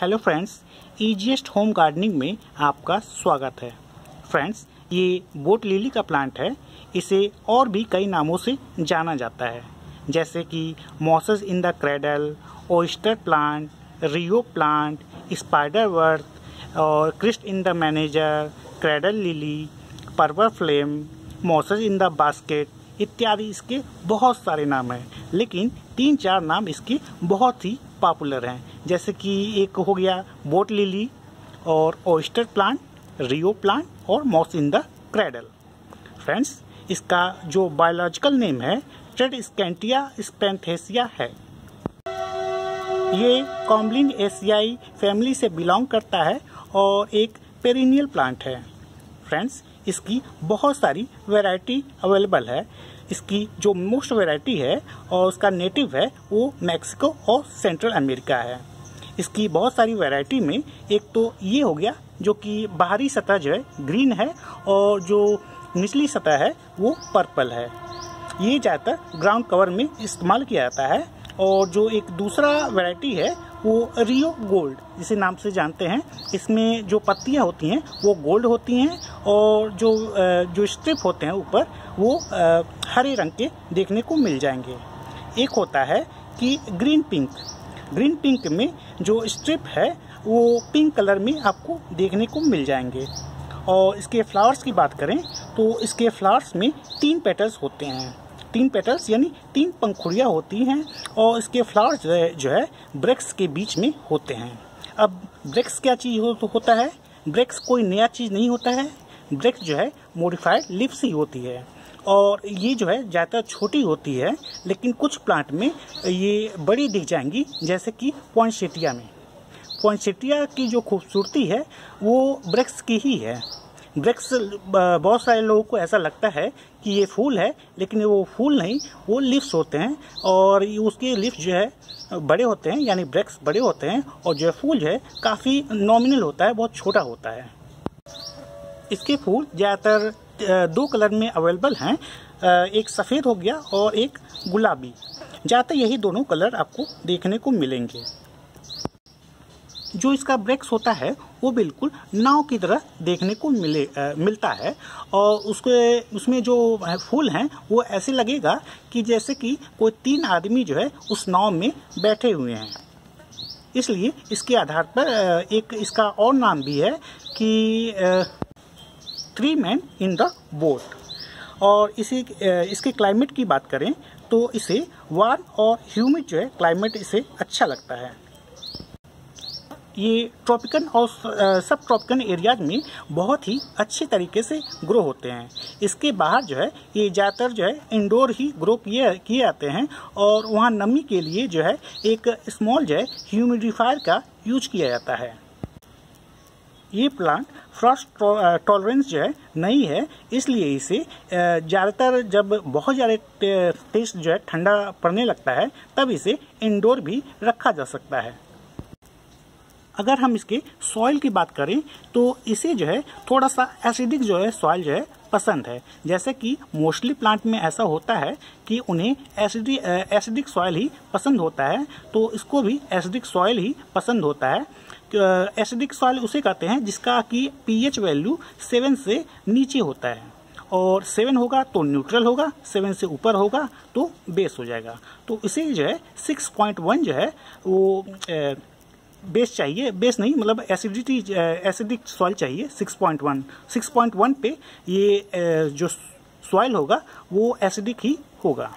Hello friends, easiest home gardening में आपका स्वागत है। फ्रेंड्स, ये बोट लिली का प्लांट है। इसे और भी कई नामों से जाना जाता है, जैसे कि Moses in the cradle, oyster plant, rhoeo plant, spiderwort और Christ in the manger, cradle lily, पर्वर flame, Moses in the basket इत्यादि। इसके बहुत सारे नाम हैं, लेकिन 3-4 नाम इसके बहुत ही पॉपुलर हैं, जैसे कि एक हो गया बोट लिली और ओयस्टर प्लांट, रियो प्लांट और moss in the cradle. Friends, इसका जो बायोलॉजिकल नेम है ट्रेडस्कैंटिया स्पेंथेसिया है। ये कॉम्बलिन एशियाई फैमिली से बिलोंग करता है और एक पेरिनियल प्लांट है। फ्रेंड्स, इसकी बहुत सारी वैरायटी अवेलेबल है। इसकी जो मोस्ट वैरायटी है और उसका नेटिव है वो मैक्सिको और सेंट्रल अमेरिका है। इसकी बहुत सारी वैरायटी में एक तो ये हो गया जो कि बाहरी सतह जो है ग्रीन है और जो निचली सतह है वो पर्पल है। ये ज़्यादातर ग्राउंड कवर में इस्तेमाल किया जाता है। और जो एक दूसरा वैरायटी है वो रियो गोल्ड, जिसे नाम से जानते हैं। इसमें जो पत्तियां होती हैं वो गोल्ड होती हैं और जो स्ट्रिप होते हैं ऊपर वो हरे रंग के देखने को मिल जाएंगे। एक होता है कि ग्रीन पिंक में जो स्ट्रिप है वो पिंक कलर में आपको देखने को मिल जाएंगे। और इसके फ्लावर्स की बात करें तो इसके फ्लावर्स में 3 पेटल्स होते हैं। 3 पेटल्स यानी 3 पंखुड़ियाँ होती हैं और इसके फ्लावर्स जो है ब्रेक्स के बीच में होते हैं। अब ब्रेक्स क्या चीज़ होता है? ब्रेक्स कोई नया चीज़ नहीं होता है। ब्रेक्स जो है मॉडिफाइड लीव्स ही होती है और ये जो है ज़्यादा छोटी होती है, लेकिन कुछ प्लांट में ये बड़ी दिख जाएंगी, जैसे कि पॉइंसेटिया में। पॉइंसेटिया की जो खूबसूरती है वो ब्रेक्स की ही है। ब्रेक्स बहुत सारे लोगों को ऐसा लगता है कि ये फूल है, लेकिन वो फूल नहीं, वो लीव्स होते हैं और उसके लीव्स जो है बड़े होते हैं, यानी ब्रेक्स बड़े होते हैं और जो फूल जो है काफ़ी नॉमिनल होता है, बहुत छोटा होता है। इसके फूल ज़्यादातर 2 कलर में अवेलेबल हैं, एक सफ़ेद हो गया और एक गुलाबी। ज़्यादातर यही दोनों कलर आपको देखने को मिलेंगे। जो इसका ब्रेक्स होता है वो बिल्कुल नाव की तरह देखने को मिलता है और उसमें जो फूल हैं वो ऐसे लगेगा कि जैसे कि कोई 3 आदमी जो है उस नाव में बैठे हुए हैं। इसलिए इसके आधार पर एक इसका और नाम भी है कि 3 मैन इन द बोट। और इसके क्लाइमेट की बात करें तो इसे वार्म और ह्यूमिड जो है क्लाइमेट इसे अच्छा लगता है। ये ट्रॉपिकल और सब ट्रॉपिकल एरियाज में बहुत ही अच्छे तरीके से ग्रो होते हैं। इसके बाहर जो है ये ज़्यादातर जो है इंडोर ही ग्रो किए जाते हैं और वहाँ नमी के लिए जो है एक स्मॉल जो है ह्यूमिडिफायर का यूज किया जाता है। ये प्लांट फ्रॉस्ट टॉलरेंस जो है नहीं है, इसलिए इसे ज़्यादातर जब बहुत ज़्यादा टेस्ट जो है ठंडा पड़ने लगता है तब इसे इंडोर भी रखा जा सकता है। अगर हम इसके सॉइल की बात करें तो इसे जो है थोड़ा सा एसिडिक जो है सॉइल जो है पसंद है। जैसे कि मोस्टली प्लांट में ऐसा होता है कि उन्हें एसिडिक सॉइल ही पसंद होता है, तो इसको भी एसिडिक सॉइल ही पसंद होता है। एसिडिक सॉइल उसे कहते हैं जिसका कि पीएच वैल्यू 7 से नीचे होता है और 7 होगा तो न्यूट्रल होगा, 7 से ऊपर होगा तो बेस हो जाएगा। तो इसे जो है 6.1 जो है वो बेस चाहिए, बेस नहीं मतलब एसिडिक सॉइल चाहिए। 6.1 पे ये जो सॉइल होगा वो एसिडिक ही होगा।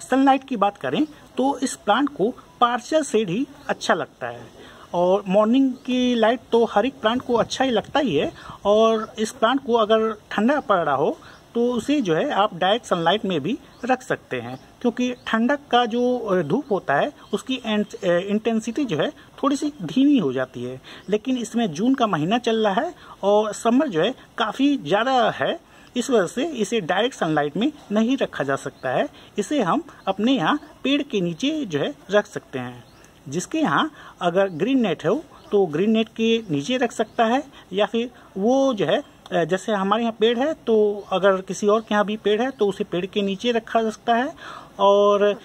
सनलाइट की बात करें तो इस प्लांट को पार्शियल शेड ही अच्छा लगता है और मॉर्निंग की लाइट तो हर एक प्लांट को अच्छा ही लगता ही है। और इस प्लांट को अगर ठंडा पड़ रहा हो तो उसे जो है आप डायरेक्ट सनलाइट में भी रख सकते हैं, क्योंकि ठंडक का जो धूप होता है उसकी इंटेंसिटी जो है थोड़ी सी धीमी हो जाती है। लेकिन इसमें जून का महीना चल रहा है और समर जो है काफ़ी ज़्यादा है, इस वजह से इसे डायरेक्ट सनलाइट में नहीं रखा जा सकता है। इसे हम अपने यहाँ पेड़ के नीचे जो है रख सकते हैं। जिसके यहाँ अगर ग्रीन नेट हो तो ग्रीन नेट के नीचे रख सकता है, या फिर वो जो है जैसे हमारे यहाँ पेड़ है तो अगर किसी और के यहाँ भी पेड़ है तो उसे पेड़ के नीचे रखा जा सकता है। और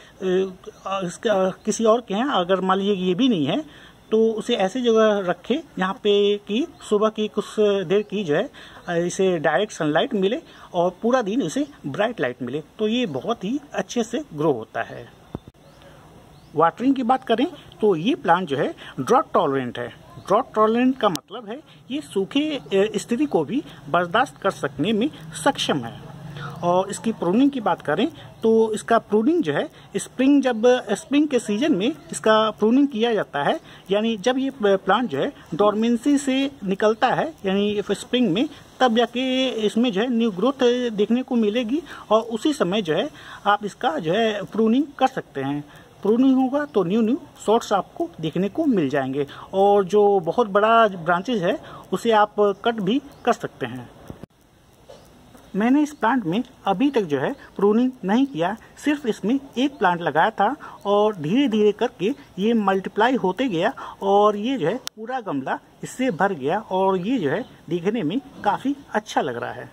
किसी और के यहाँ अगर मान लीजिए ये भी नहीं है तो उसे ऐसी जगह रखें जहाँ पे कि सुबह की कुछ देर की जो है इसे डायरेक्ट सनलाइट मिले और पूरा दिन इसे ब्राइट लाइट मिले, तो ये बहुत ही अच्छे से ग्रो होता है। वाटरिंग की बात करें तो ये प्लांट जो है ड्रॉट टॉलरेंट है। ड्रॉट टॉलरेंट का मतलब है ये सूखे स्थिति को भी बर्दाश्त कर सकने में सक्षम है। और इसकी प्रूनिंग की बात करें तो इसका प्रूनिंग जो है स्प्रिंग के सीजन में इसका प्रूनिंग किया जाता है, यानी जब ये प्लांट जो है डोरमेंसी से निकलता है यानी स्प्रिंग में, तब जाके इसमें जो है न्यू ग्रोथ देखने को मिलेगी और उसी समय जो है आप इसका जो है प्रूनिंग कर सकते हैं। प्रूनिंग होगा तो न्यू शॉर्ट्स आपको देखने को मिल जाएंगे और जो बहुत बड़ा ब्रांचेज है उसे आप कट भी कर सकते हैं। मैंने इस प्लांट में अभी तक जो है प्रूनिंग नहीं किया, सिर्फ इसमें एक प्लांट लगाया था और धीरे धीरे करके ये मल्टीप्लाई होते गया और ये जो है पूरा गमला इससे भर गया और ये जो है दिखने में काफ़ी अच्छा लग रहा है।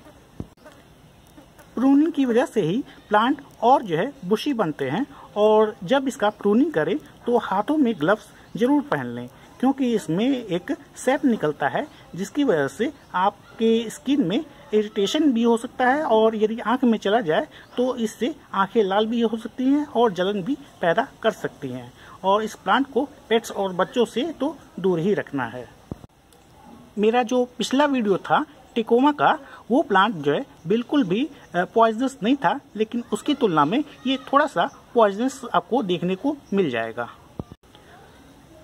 प्रूनिंग की वजह से ही प्लांट और जो है बुशी बनते हैं और जब इसका प्रूनिंग करें तो हाथों में ग्लव्स जरूर पहन लें, क्योंकि इसमें एक सेप निकलता है जिसकी वजह से आपके स्किन में इरिटेशन भी हो सकता है और यदि आंख में चला जाए तो इससे आंखें लाल भी हो सकती हैं और जलन भी पैदा कर सकती हैं। और इस प्लांट को पेट्स और बच्चों से तो दूर ही रखना है। मेरा जो पिछला वीडियो था टिकोमा का, वो प्लांट जो है बिल्कुल भी पॉइजनस नहीं था, लेकिन उसकी तुलना में ये थोड़ा सा पॉइजनस आपको देखने को मिल जाएगा।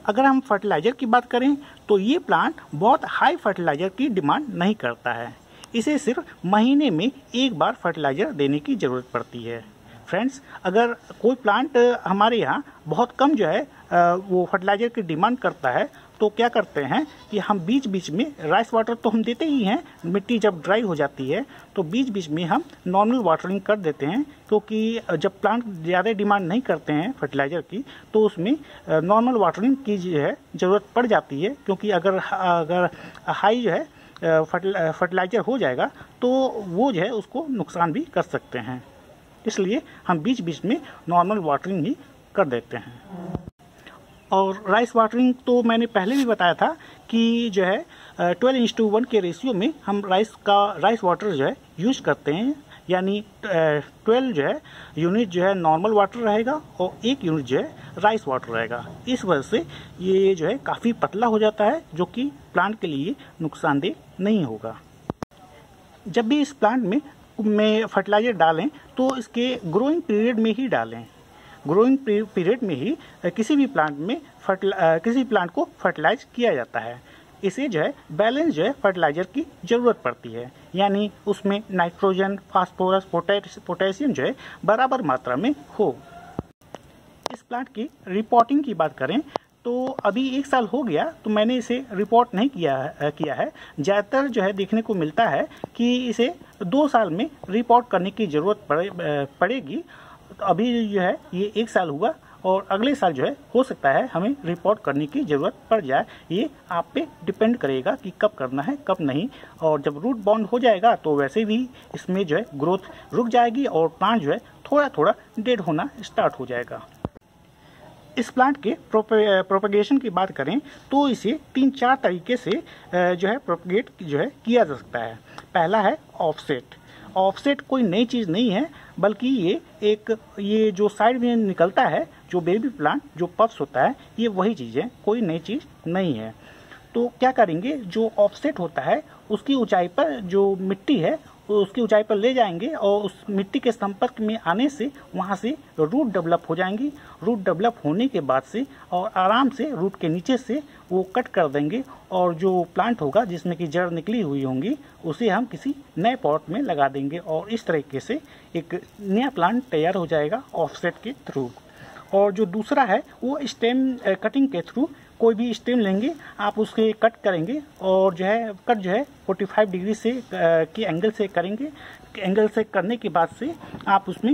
अगर हम फर्टिलाइजर की बात करें तो ये प्लांट बहुत हाई फर्टिलाइजर की डिमांड नहीं करता है। इसे सिर्फ महीने में एक बार फर्टिलाइजर देने की ज़रूरत पड़ती है। फ्रेंड्स, अगर कोई प्लांट हमारे यहाँ बहुत कम जो है वो फर्टिलाइजर की डिमांड करता है तो क्या करते हैं कि हम बीच बीच में राइस वाटर तो हम देते ही हैं, मिट्टी जब ड्राई हो जाती है तो बीच बीच में हम नॉर्मल वाटरिंग कर देते हैं, क्योंकि जब प्लांट ज़्यादा डिमांड नहीं करते हैं फर्टिलाइजर की तो उसमें नॉर्मल वाटरिंग की जो है ज़रूरत पड़ जाती है, क्योंकि अगर हाई जो है फर्टिलाइजर हो जाएगा तो वो जो है उसको नुकसान भी कर सकते हैं। इसलिए हम बीच बीच में नॉर्मल वाटरिंग ही कर देते हैं। और राइस वाटरिंग तो मैंने पहले भी बताया था कि जो है 12:1 के रेशियो में हम राइस वाटर जो है यूज करते हैं, यानी 12 जो है यूनिट जो है नॉर्मल वाटर रहेगा और 1 यूनिट जो है राइस वाटर रहेगा। इस वजह से ये जो है काफ़ी पतला हो जाता है, जो कि प्लांट के लिए नुकसानदेह नहीं होगा। जब भी इस प्लांट में फर्टिलाइजर डालें तो इसके ग्रोइंग पीरियड में ही डालें। ग्रोइंग पीरियड में ही किसी भी प्लांट को फर्टिलाइज किया जाता है। इसे जो है बैलेंस जो है फर्टिलाइजर की ज़रूरत पड़ती है, यानी उसमें नाइट्रोजन, फास्फोरस, पोटेशियम जो है बराबर मात्रा में हो। इस प्लांट की रिपोर्टिंग की बात करें तो अभी 1 साल हो गया तो मैंने इसे रिपोर्ट नहीं किया है। ज़्यादातर जो है देखने को मिलता है कि इसे 2 साल में रिपोर्ट करने की ज़रूरत पड़ेगी। तो अभी जो है ये 1 साल हुआ और अगले साल जो है हो सकता है हमें रिपोर्ट करने की ज़रूरत पड़ जाए। ये आप पे डिपेंड करेगा कि कब करना है कब नहीं। और जब रूट बाउंड हो जाएगा तो वैसे भी इसमें जो है ग्रोथ रुक जाएगी और प्लांट जो है थोड़ा थोड़ा डेड होना स्टार्ट हो जाएगा। इस प्लांट के प्रोपगेशन की बात करें तो इसे 3-4 तरीके से जो है प्रोपगेट जो है किया जा सकता है। पहला है ऑफसेट। ऑफसेट कोई नई चीज़ नहीं है, बल्कि ये जो साइड में निकलता है जो बेबी प्लांट जो पप्स होता है, ये वही चीज़ है, कोई नई चीज़ नहीं है। तो क्या करेंगे, जो ऑफसेट होता है उसकी ऊंचाई पर जो मिट्टी है उसकी ऊंचाई पर ले जाएंगे और उस मिट्टी के संपर्क में आने से वहाँ से रूट डेवलप हो जाएंगी। रूट डेवलप होने के बाद से और आराम से रूट के नीचे से वो कट कर देंगे और जो प्लांट होगा जिसमें कि जड़ निकली हुई होंगी उसे हम किसी नए पॉट में लगा देंगे और इस तरीके से एक नया प्लांट तैयार हो जाएगा ऑफसेट के थ्रू। और जो दूसरा है वो स्टेम कटिंग के थ्रू। कोई भी स्टेम लेंगे आप उसके कट करेंगे और जो है कट जो है 45 डिग्री से के एंगल से करेंगे। एंगल से करने के बाद से आप उसमें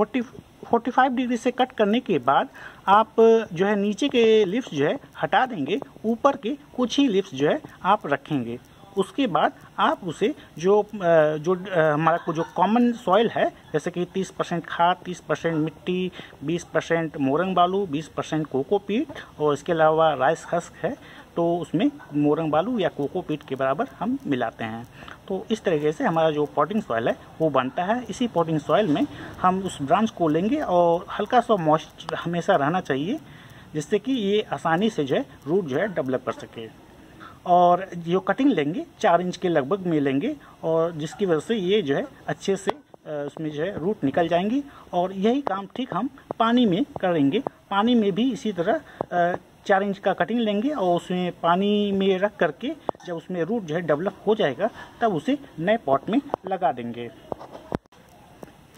45 डिग्री से कट करने के बाद आप जो है नीचे के लिप्स जो है हटा देंगे, ऊपर के कुछ ही लिप्स जो है आप रखेंगे उसके बाद आप उसे हमारा को जो कॉमन सॉइल है, जैसे कि 30% खाद, 30% मिट्टी, 20% मोरंग बालू, 20% कोकोपीट और इसके अलावा राइस हस्क है, तो उसमें मोरंग बालू या कोकोपीट के बराबर हम मिलाते हैं। तो इस तरीके से हमारा जो पॉटिंग सॉइल है वो बनता है। इसी पॉटिंग सॉइल में हम उस ब्रांच को लेंगे और हल्का सा मॉइस्ट हमेशा रहना चाहिए, जिससे कि ये आसानी से जो है रूट जो है डेवलप कर सके। और जो कटिंग लेंगे 4 इंच के लगभग में लेंगे, और जिसकी वजह से ये जो है अच्छे से उसमें जो है रूट निकल जाएंगी। और यही काम ठीक हम पानी में करेंगे। पानी में भी इसी तरह 4 इंच का कटिंग लेंगे और उसमें पानी में रख करके जब उसमें रूट जो है डेवलप हो जाएगा तब उसे नए पॉट में लगा देंगे।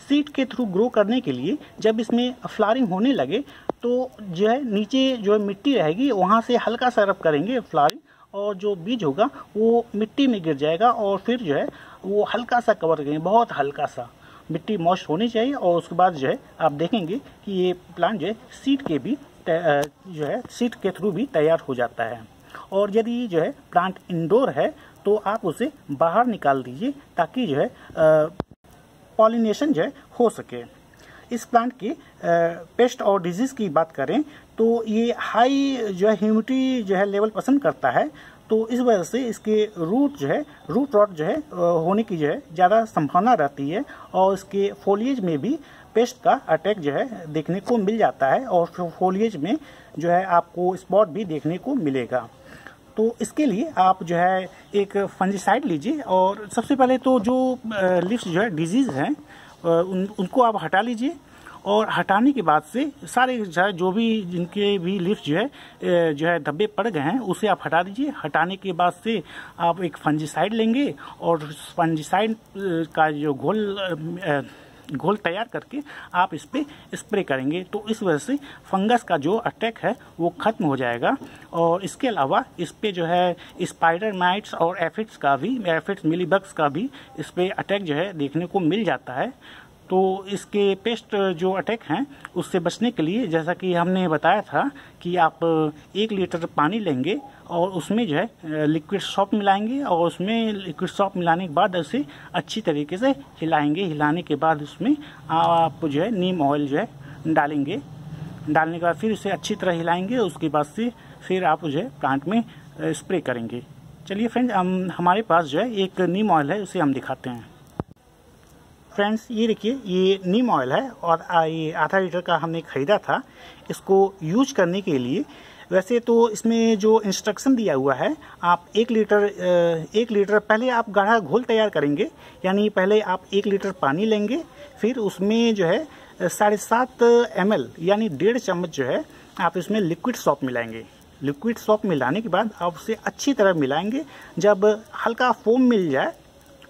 सीड के थ्रू ग्रो करने के लिए जब इसमें फ्लावरिंग होने लगे तो जो है नीचे जो मिट्टी रहेगी वहाँ से हल्का सा रब करेंगे फ्लावरिंग, और जो बीज होगा वो मिट्टी में गिर जाएगा और फिर जो है वो हल्का सा कवर करेंगे, बहुत हल्का सा मिट्टी मॉइस्ट होनी चाहिए। और उसके बाद जो है आप देखेंगे कि ये प्लांट जो है सीड के थ्रू भी तैयार हो जाता है। और यदि जो है प्लांट इंडोर है तो आप उसे बाहर निकाल दीजिए ताकि जो है पॉलिनेशन जो है हो सके। इस प्लांट के पेस्ट और डिजीज की बात करें तो ये हाई जो है ह्यूमिडिटी जो है लेवल पसंद करता है, तो इस वजह से इसके रूट रॉट जो है होने की जो है ज़्यादा संभावना रहती है। और इसके फोलिएज में भी पेस्ट का अटैक जो है देखने को मिल जाता है और फोलिएज में जो है आपको स्पॉट भी देखने को मिलेगा। तो इसके लिए आप जो है एक फंजीसाइड लीजिए, और सबसे पहले तो जो लीव्स जो है डिजीज़ हैं उनको आप हटा लीजिए। और हटाने के बाद से सारे जो भी जिनके भी लीव्स जो है धब्बे पड़ गए हैं उसे आप हटा दीजिए। हटाने के बाद से आप एक फंजीसाइड लेंगे और फंजीसाइड का जो घोल तैयार करके आप इस पे स्प्रे करेंगे, तो इस वजह से फंगस का जो अटैक है वो खत्म हो जाएगा। और इसके अलावा इस पे जो है स्पाइडर माइट्स और एफिड्स मिलीबग्स का भी इस पे अटैक जो है देखने को मिल जाता है। तो इसके पेस्ट जो अटैक हैं उससे बचने के लिए जैसा कि हमने बताया था कि आप 1 लीटर पानी लेंगे और उसमें जो है लिक्विड सॉप मिलाएंगे, और उसमें लिक्विड सॉप मिलाने के बाद उसे अच्छी तरीके से हिलाएंगे। हिलाने के बाद उसमें आप जो है नीम ऑयल जो है डालेंगे। डालने के बाद फिर उसे अच्छी तरह हिलाएंगे। उसके बाद से फिर आप जो है प्लांट में स्प्रे करेंगे। चलिए फ्रेंड्स, हमारे पास जो है एक नीम ऑयल है, उसे हम दिखाते हैं। फ्रेंड्स ये देखिए, ये नीम ऑयल है और ये आधा लीटर का हमने ख़रीदा था। इसको यूज करने के लिए वैसे तो इसमें जो इंस्ट्रक्शन दिया हुआ है, आप 1 लीटर पहले आप गाढ़ा घोल तैयार करेंगे। यानी पहले आप 1 लीटर पानी लेंगे, फिर उसमें जो है 7.5 ml यानी 1.5 चम्मच जो है आप इसमें लिक्विड सॉप मिलाएंगे। लिक्विड सॉप मिलाने के बाद आप उसे अच्छी तरह मिलाएंगे। जब हल्का फोम मिल जाए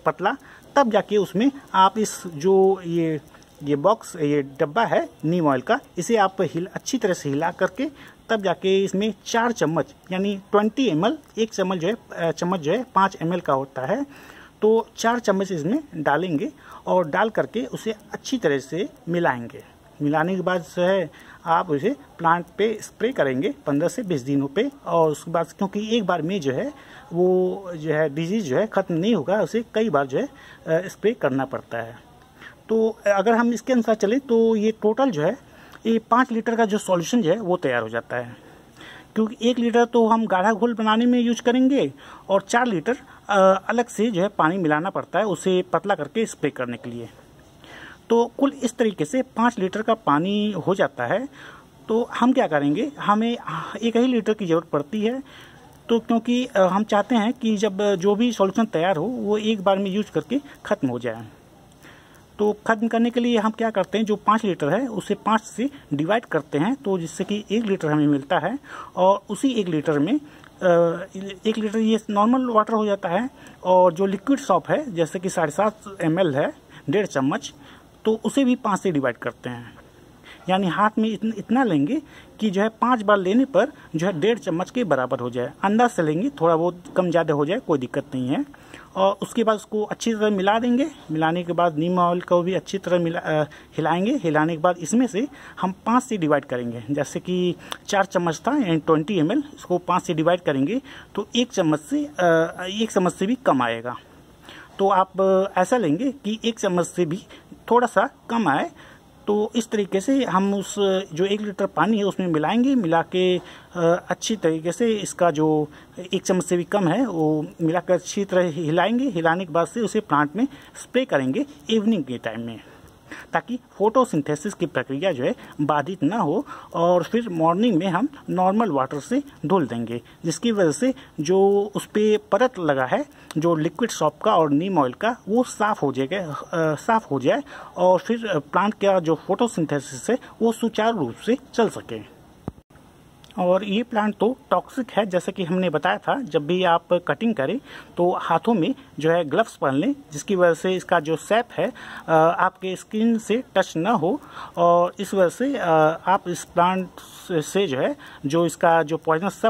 पतला, तब जाके उसमें आप इस जो ये बॉक्स, ये डब्बा है नीम ऑयल का, इसे आप अच्छी तरह से हिला करके तब जाके इसमें 4 चम्मच यानी 20 ml, 1 चम्मच जो है 5 ml का होता है, तो 4 चम्मच इसमें डालेंगे और डाल करके उसे अच्छी तरह से मिलाएंगे। मिलाने के बाद जो है आप उसे प्लांट पे स्प्रे करेंगे 15 से 20 दिनों पे। और उसके बाद क्योंकि एक बार में जो है वो जो है डिजीज़ जो है ख़त्म नहीं होगा, उसे कई बार जो है स्प्रे करना पड़ता है। तो अगर हम इसके अनुसार चले तो ये टोटल जो है ये 5 लीटर का जो सॉल्यूशन जो है वो तैयार हो जाता है। क्योंकि 1 लीटर तो हम गाढ़ा घोल बनाने में यूज करेंगे और 4 लीटर अलग से जो है पानी मिलाना पड़ता है उसे पतला करके स्प्रे करने के लिए। तो कुल इस तरीके से 5 लीटर का पानी हो जाता है। तो हम क्या करेंगे, हमें 1 ही लीटर की ज़रूरत पड़ती है। तो क्योंकि हम चाहते हैं कि जब जो भी सॉल्यूशन तैयार हो वो एक बार में यूज करके ख़त्म हो जाए। तो ख़त्म करने के लिए हम क्या करते हैं, जो 5 लीटर है उसे 5 से डिवाइड करते हैं, तो जिससे कि 1 लीटर हमें मिलता है। और उसी 1 लीटर में 1 लीटर ये नॉर्मल वाटर हो जाता है। और जो लिक्विड सॉप है जैसे कि 7.5 ml है 1.5 चम्मच, तो उसे भी 5 से डिवाइड करते हैं। यानी हाथ में इतना लेंगे कि जो है 5 बार लेने पर जो है 1.5 चम्मच के बराबर हो जाए। अंदाज से लेंगे, थोड़ा बहुत कम ज़्यादा हो जाए कोई दिक्कत नहीं है। और उसके बाद उसको अच्छी तरह मिला देंगे। मिलाने के बाद नीम ऑयल को भी अच्छी तरह हिलाएंगे। हिलाने के बाद इसमें से हम 5 से डिवाइड करेंगे। जैसे कि 4 चम्मच था यानी 20 ml, इसको 5 से डिवाइड करेंगे तो 1 चम्मच से भी कम आएगा। तो आप ऐसा लेंगे कि 1 चम्मच से भी थोड़ा सा कम आए। तो इस तरीके से हम उस जो 1 लीटर पानी है उसमें मिलाएंगे। मिला के अच्छी तरीके से इसका जो 1 चम्मच से भी कम है वो मिलाकर अच्छी तरह हिलाएंगे। हिलाने के बाद से उसे प्लांट में स्प्रे करेंगे इवनिंग के टाइम में, ताकि फोटोसिंथेसिस की प्रक्रिया जो है बाधित ना हो। और फिर मॉर्निंग में हम नॉर्मल वाटर से धुल देंगे, जिसकी वजह से जो उस पर परत लगा है जो लिक्विड सॉप का और नीम ऑयल का वो साफ़ हो जाए और फिर प्लांट का जो फोटोसिंथेसिस है वो सुचारू रूप से चल सके। और ये प्लांट तो टॉक्सिक है, जैसे कि हमने बताया था। जब भी आप कटिंग करें तो हाथों में जो है ग्लव्स पहन लें, जिसकी वजह से इसका जो सैप है आपके स्किन से टच ना हो। और इस वजह से आप इस प्लांट से जो है जो इसका जो पॉइजनस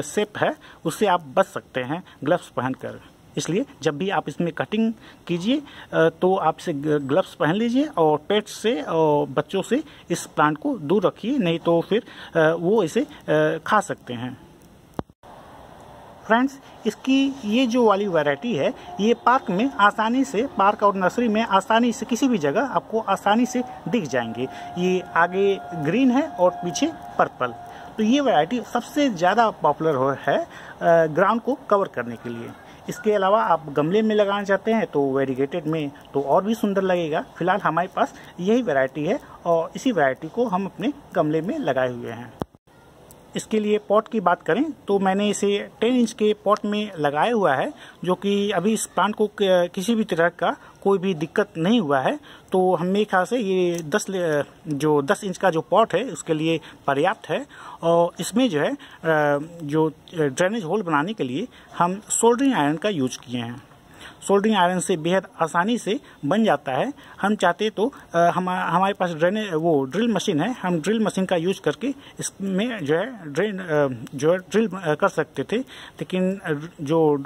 सेप है उससे आप बच सकते हैं ग्लव्स पहनकर। इसलिए जब भी आप इसमें कटिंग कीजिए तो आप इसे ग्लव्स पहन लीजिए और पेट्स से और बच्चों से इस प्लांट को दूर रखिए, नहीं तो फिर वो इसे खा सकते हैं। फ्रेंड्स, इसकी ये जो वाली वैरायटी है ये पार्क और नर्सरी में आसानी से किसी भी जगह आपको आसानी से दिख जाएंगे। ये आगे ग्रीन है और पीछे पर्पल। तो ये वैरायटी सबसे ज़्यादा पॉपुलर है ग्राउंड को कवर करने के लिए। इसके अलावा आप गमले में लगाना चाहते हैं तो वेरीगेटेड में तो और भी सुंदर लगेगा। फिलहाल हमारे पास यही वैरायटी है और इसी वैरायटी को हम अपने गमले में लगाए हुए हैं। इसके लिए पॉट की बात करें तो मैंने इसे 10 इंच के पॉट में लगाया हुआ है, जो कि अभी इस प्लांट को किसी भी तरह का कोई भी दिक्कत नहीं हुआ है। तो मेरे ख्याल से ये 10 इंच का जो पॉट है उसके लिए पर्याप्त है। और इसमें जो है जो ड्रेनेज होल बनाने के लिए हम सोल्डरिंग आयरन का यूज किए हैं। सोल्डरिंग आयरन से बेहद आसानी से बन जाता है। हम चाहते तो हमारे पास ड्रिल मशीन है, हम ड्रिल मशीन का यूज करके इसमें जो है ड्रिल कर सकते थे, लेकिन जो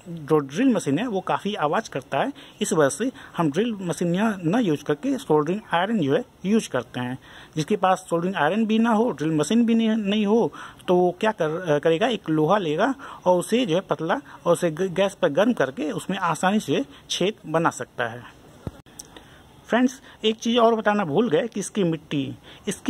ड्रिल मशीन है वो काफ़ी आवाज़ करता है। इस वजह से हम ड्रिल मशीन न यूज करके सोल्डरिंग आयरन जो है यूज करते हैं। जिसके पास सोल्डरिंग आयरन भी ना हो, ड्रिल मशीन भी नहीं हो, तो क्या करेगा, एक लोहा लेगा और उसे जो है पतला और उसे गैस पर गर्म करके उसमें आसानी से छेद बना सकता है। फ्रेंड्स, एक चीज़ और बताना भूल गए कि इसकी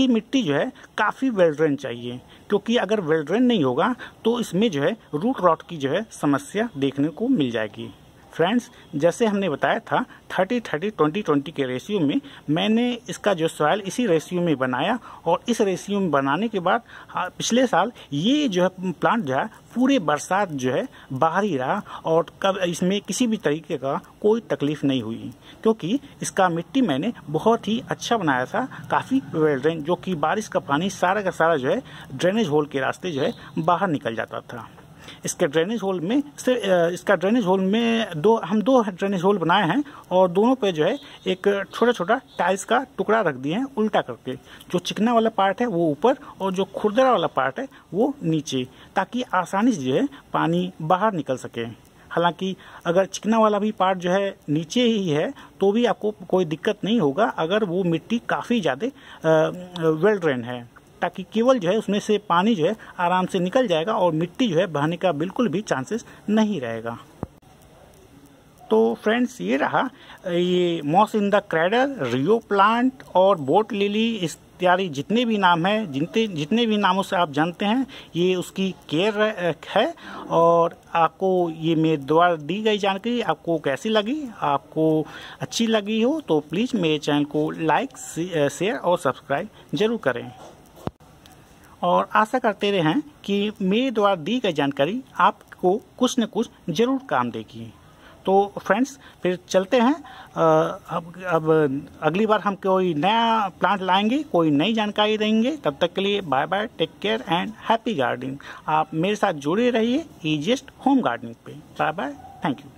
मिट्टी जो है काफ़ी वेल ड्रेन चाहिए, क्योंकि अगर वेल ड्रेन नहीं होगा तो इसमें जो है रूट रॉट की जो है समस्या देखने को मिल जाएगी। फ्रेंड्स, जैसे हमने बताया था 30-30-20-20 के रेशियो में मैंने इसका जो सॉइल इसी रेशियो में बनाया। और इस रेशियो में बनाने के बाद पिछले साल ये जो है प्लांट जो है पूरे बरसात जो है बाहर ही रहा और कब इसमें किसी भी तरीके का कोई तकलीफ नहीं हुई, क्योंकि इसका मिट्टी मैंने बहुत ही अच्छा बनाया था, काफ़ी वेल ड्रेन, जो कि बारिश का पानी सारा का सारा जो है ड्रेनेज होल के रास्ते जो है बाहर निकल जाता था। इसका ड्रेनेज होल में हम दो ड्रेनेज होल बनाए हैं और दोनों पे जो है एक छोटा छोटा टाइल्स का टुकड़ा रख दिए हैं उल्टा करके। जो चिकना वाला पार्ट है वो ऊपर और जो खुरदरा वाला पार्ट है वो नीचे, ताकि आसानी से जो है पानी बाहर निकल सके। हालांकि अगर चिकना वाला भी पार्ट जो है नीचे ही है तो भी आपको कोई दिक्कत नहीं होगा, अगर वो मिट्टी काफ़ी ज़्यादा वेल ड्रेन है, ताकि केवल जो है उसमें से पानी जो है आराम से निकल जाएगा और मिट्टी जो है बहने का बिल्कुल भी चांसेस नहीं रहेगा। तो फ्रेंड्स, ये रहा ये moss in the cradle, rhoeo plant और बोट लिली इत्यादि जितने भी नाम हैं, जितने भी नामों से आप जानते हैं, ये उसकी केयर है। और आपको ये मेरे द्वारा दी गई जानकारी आपको कैसी लगी, आपको अच्छी लगी हो तो प्लीज़ मेरे चैनल को लाइक, शेयर और सब्सक्राइब जरूर करें। और आशा करते रहें कि मेरे द्वारा दी गई जानकारी आपको कुछ न कुछ जरूर काम देगी। तो फ्रेंड्स, फिर चलते हैं। अब अगली बार हम कोई नया प्लांट लाएंगे, कोई नई जानकारी देंगे। तब तक के लिए bye bye, take care and happy gardening. आप मेरे साथ जुड़े रहिए ईजिएस्ट होम गार्डनिंग पे। Bye bye, thank you.